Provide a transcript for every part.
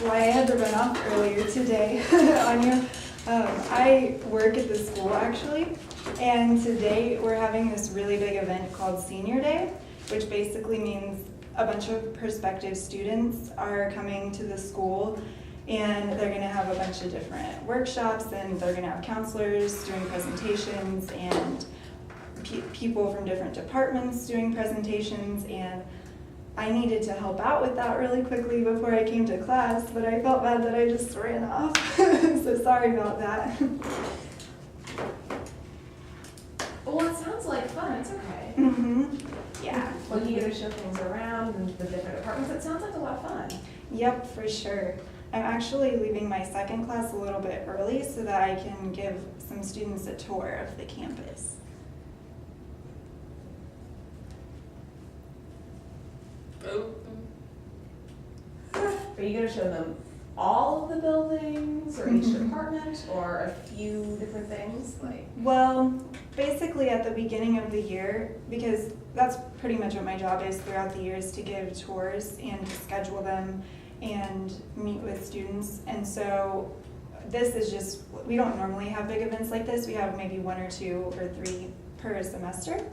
Well, I had to run off earlier today on you. I work at the school actually, and today we're having this really big event called Senior Day, which basically means a bunch of prospective students are coming to the school, and they're going to have a bunch of different workshops, and they're going to have counselors doing presentations, and people from different departments doing presentations, and I needed to help out with that really quickly before I came to class, but I felt bad that I just ran off. So sorry about that. Well, it sounds like fun. It's okay. Yeah. Well, you get to show things around and the different departments. It sounds like a lot of fun. Yep, for sure. I'm actually leaving my second class a little bit early so that I can give some students a tour of the campus. Are you going to show them all of the buildings or each department or a few different things? Well, basically at the beginning of the year, because that's pretty much what my job is throughout the years, to give tours and to schedule them and meet with students. And so this is just, we don't normally have big events like this. We have maybe 1 or 2 or 3 per semester.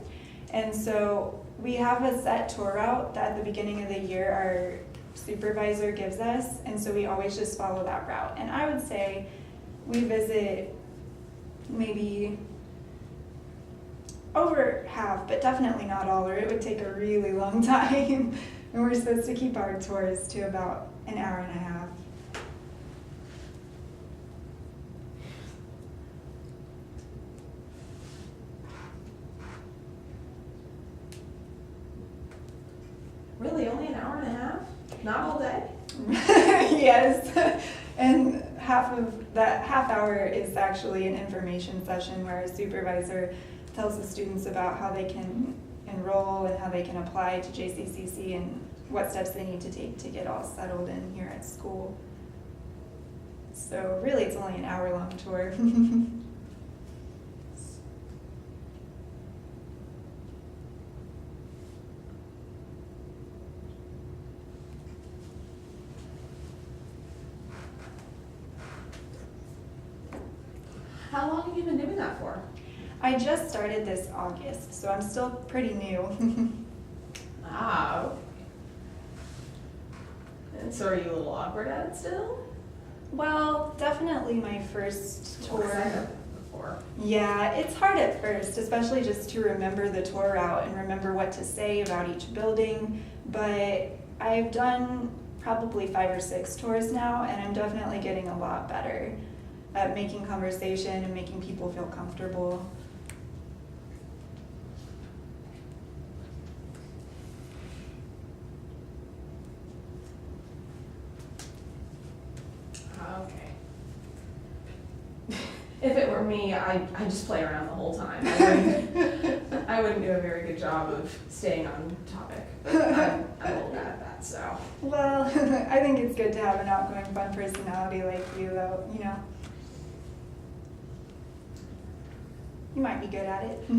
And so we have a set tour route that at the beginning of the year our supervisor gives us, and so we always just follow that route. And I would say we visit maybe over half, but definitely not all, or it would take a really long time. And we're supposed to keep our tours to about an hour and a half. Really, only an hour and a half? Not all day? Yes. And half of that half hour is actually an information session where a supervisor tells the students about how they can enroll and how they can apply to JCCC and what steps they need to take to get all settled in here at school. So really it's only an hour-long tour. How long have you been doing that for? I just started this August, so I'm still pretty new. Ah. And so are you a little awkward at it still? Well, definitely my first tour. I've done it before. Yeah, it's hard at first, especially just to remember the tour route and remember what to say about each building. But I've done probably 5 or 6 tours now, and I'm definitely getting a lot better at making conversation and making people feel comfortable. Okay. If it were me, I'd just play around the whole time. I wouldn't do a very good job of staying on topic, but I'm a little bad at that, so. Well, I think it's good to have an outgoing, fun personality like you, though, you know. You might be good at it. Well,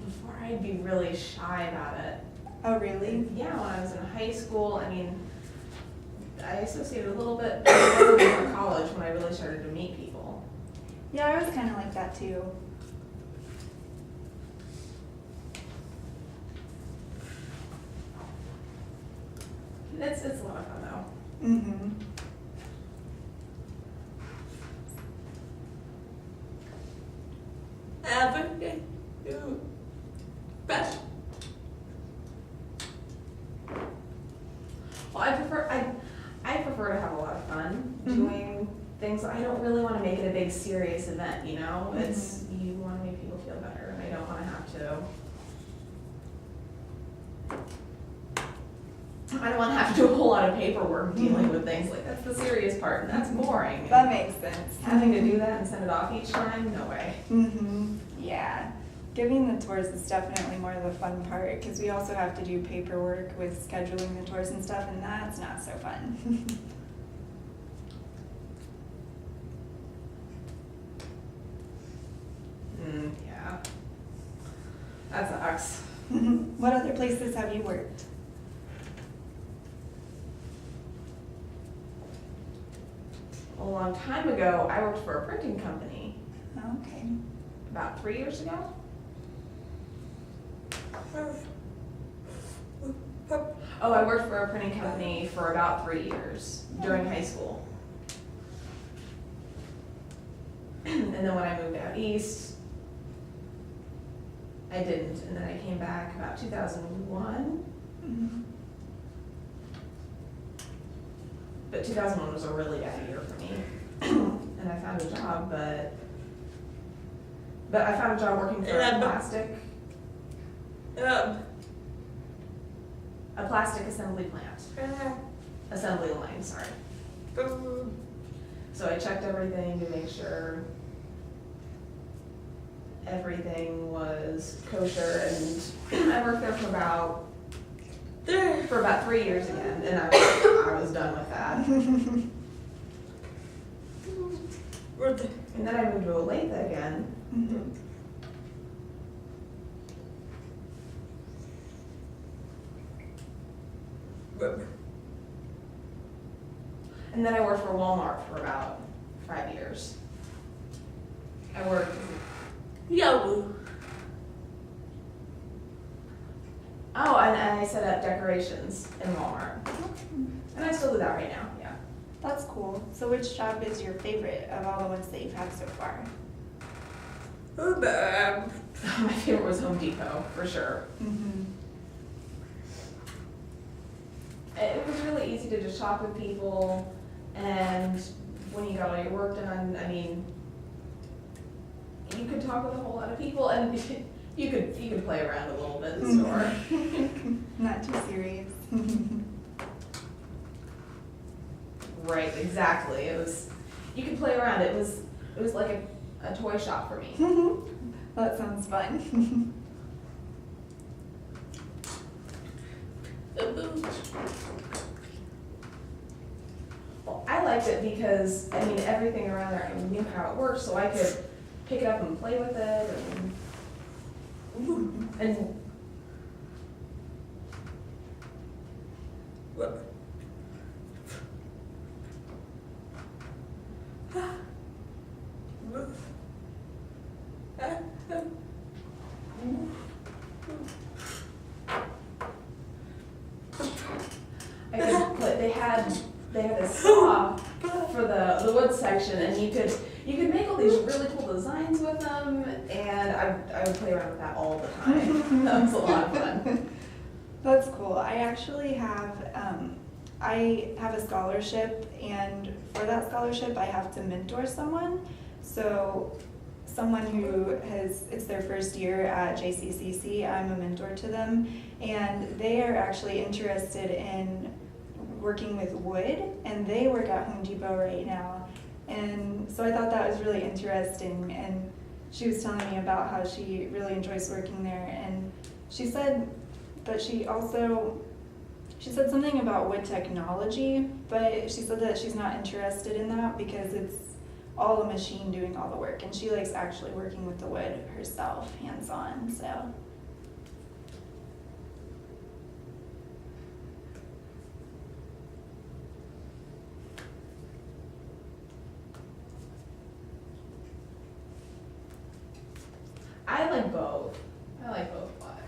before I'd be really shy about it. Oh, really? Yeah, when I was in high school, I mean, I associated a little bit with college when I really started to meet people. Yeah, I was kind of like that too. It's a lot of fun though. Mm-hmm. Well, I prefer to have a lot of fun doing things. I don't really want to make it a big serious event, you know? It's, you want to make people feel better, and I don't want to have to. I don't want to have to do a whole lot of paperwork dealing with things like that's the serious part, and that's boring. That makes sense. Having to do that and send it off each time, no way. Yeah. Giving the tours is definitely more of the fun part, because we also have to do paperwork with scheduling the tours and stuff, and that's not so fun. Yeah. That sucks. What other places have you worked? long time ago, I worked for a printing company Okay. about 3 years ago. Oh, I worked for a printing company for about 3 years during high school. And then when I moved out east, I didn't, and then I came back about 2001. Mhm. But 2001 was a really bad year for me, and I found a job, but I found a job working for a plastic assembly plant, assembly line, sorry. So I checked everything to make sure everything was kosher, and I worked there for about 3 years again, and I was done with that. And then I moved to Olathe again. Mhm. And then I worked for Walmart for about 5 years. I worked. Oh, and I set up decorations in Walmart. And I still do that right now, yeah. That's cool. So which job is your favorite of all the ones that you've had so far? My favorite was Home Depot, for sure. Mm-hmm. It was really easy to just shop with people, and when you got all your work done, I mean, you could talk with a whole lot of people, and you could play around a little bit in the store. Not too serious. Right, exactly. You could play around. It was like a toy shop for me. That sounds fun. Well, I liked it because, I mean, everything around there, I knew how it worked, so I could pick it up and play with it, and I could put, they had a saw for the wood section, and you could make all these really cool designs with them, and I would play around with that all the time. That was a lot of fun. That's cool. I actually I have a scholarship, and for that scholarship, I have to mentor someone. So someone who it's their first year at JCCC, I'm a mentor to them, and they are actually interested in working with wood, and they work at Home Depot right now. And so I thought that was really interesting, and she was telling me about how she really enjoys working there, and she said that she said something about wood technology, but she said that she's not interested in that because it's all a machine doing all the work, and she likes actually working with the wood herself, hands-on, so. I like both. I like both a lot.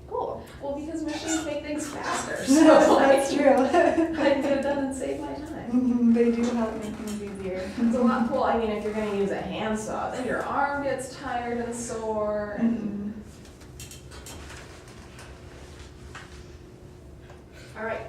Cool. Well, because machines make things faster, so That's true. I can get it done and save my time. They do help make things easier. It's a lot cool. I mean, if you're going to use a handsaw, then your arm gets tired and sore. And all right.